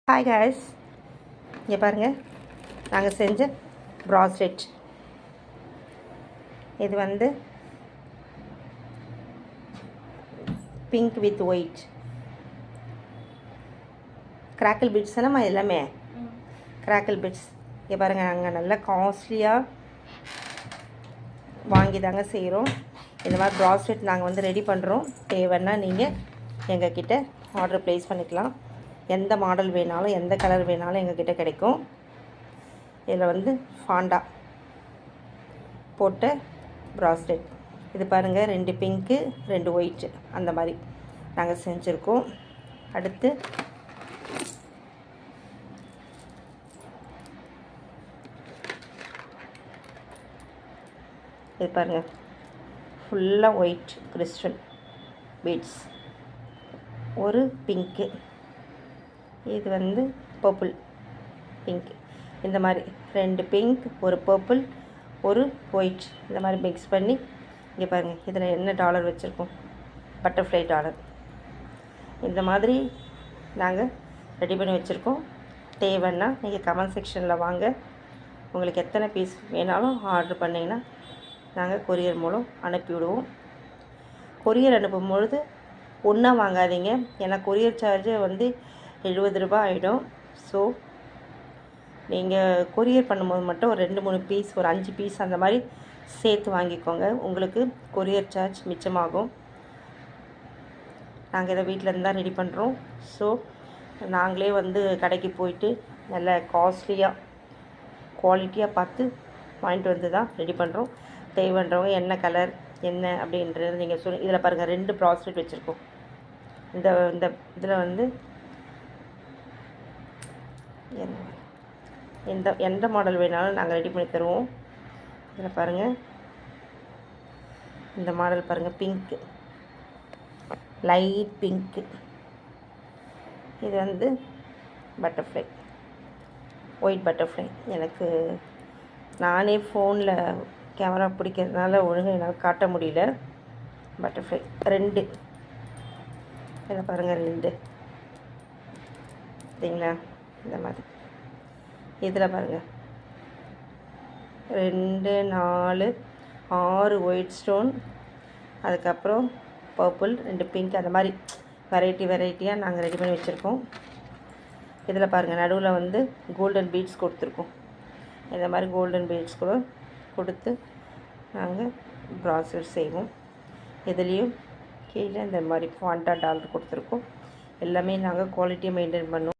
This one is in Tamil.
ஹாய் காய்ஸ், இங்கே பாருங்கள், நாங்கள் செஞ்ச ப்ராஸ்லெட். இது வந்து pink with white crackle bits நம்ம எல்லாமே கிராக்கிள் பிட்ஸ். இங்கே பாருங்கள், நாங்கள் நல்லா காஸ்ட்லியாக வாங்கி தாங்க செய்கிறோம். இந்த மாதிரி ப்ராஸ்லெட் நாங்கள் வந்து ரெடி பண்ணுறோம். தேவைன்னா நீங்கள் எங்ககிட்ட ஆர்டர் ப்ளேஸ் பண்ணிக்கலாம். எந்த மாடல் வேணாலும் எந்த கலர் வேணாலும் எங்ககிட்ட கிடைக்கும். இதில் வந்து ஃபாண்டா போட்ட ப்ராஸ்லெட். இது பாருங்கள், 2 பிங்க்கு 2 ஒயிட்டு அந்த மாதிரி நாங்கள் செஞ்சுருக்கோம். அடுத்து இது பாருங்கள், ஃபுல்லாக ஒயிட் கிறிஸ்டல் பீட்ஸ், ஒரு பிங்க்கு, இது வந்து பர்பிள் பிங்க். இந்த மாதிரி 2 பிங்க், ஒரு பர்பிள், ஒரு ஒயிட், இந்த மாதிரி மிக்ஸ் பண்ணி இங்கே பாருங்கள். இதில் என்ன டாலர் வச்சுருக்கோம்? Butterfly dollar. இந்த மாதிரி நாங்கள் ரெடி பண்ணி வச்சுருக்கோம். தேவைன்னா நீங்கள் கமெண்ட் செக்ஷனில் வாங்க. உங்களுக்கு எத்தனை பீஸ் வேணாலும் ஆர்டர் பண்ணிங்கன்னா நாங்கள் கொரியர் மூலம் அனுப்பிவிடுவோம். கொரியர் அனுப்பும் பொழுது ஒன்றா வாங்காதீங்க, ஏன்னா கொரியர் சார்ஜு வந்து 70 ரூபா ஆகிடும். ஸோ நீங்கள் கொரியர் பண்ணும்போது மட்டும் ஒரு 2-3 பீஸ், ஒரு 5 பீஸ் அந்த மாதிரி சேர்த்து வாங்கிக்கோங்க. உங்களுக்கு கொரியர் சார்ஜ் மிச்சமாகும். நாங்கள் இதை வீட்டில் இருந்து தான் ரெடி பண்ணுறோம். ஸோ நாங்களே வந்து கடைக்கு போயிட்டு நல்ல காஸ்ட்லியாக குவாலிட்டியாக பார்த்து வாங்கிட்டு வந்து தான் ரெடி பண்ணுறோம். தேவைன்றவங்க என்ன கலர் என்ன அப்படின்றது நீங்கள் சொல்லி. இதில் பாருங்கள், 2 ப்ராஸ்லெட் வச்சுருக்கோம். இந்த இதில் வந்து எந்த மாடல் வேணாலும் நாங்கள் ரெடி பண்ணி தருவோம். இதில் பாருங்கள், இந்த மாடல் பாருங்கள், பிங்க்கு, லைட் பிங்க்கு. இது வந்து பட்டர்ஃப்ளை, ஒயிட் பட்டர்ஃப்ளை. எனக்கு நானே ஃபோனில் கேமரா பிடிக்கிறதுனால ஒழுங்காக என்னால் காட்ட முடியல. பட்டர்ஃப்ளை 2. இதில் பாருங்கள், 2 சரிங்களா? இந்த மாதிரி. இதில் பாருங்கள், 2 4 6 ஒயிட் ஸ்டோன், அதுக்கப்புறம் பர்பிள், 2 பிங்க், அந்த மாதிரி வெரைட்டியாக நாங்கள் ரெடி பண்ணி வச்சுருக்கோம். இதில் பாருங்கள், நடுவில் வந்து கோல்டன் பீட்ஸ் கொடுத்துருக்கோம். இந்த மாதிரி கோல்டன் பீட்ஸ் கூட கொடுத்து நாங்கள் ப்ராஸ்லெட் செய்வோம். இதுலேயும் கீழே இந்த மாதிரி ஃபாண்டா டாலர் கொடுத்துருக்கோம். எல்லாமே நாங்கள் குவாலிட்டியை மெயின்டைன் பண்ணுவோம்.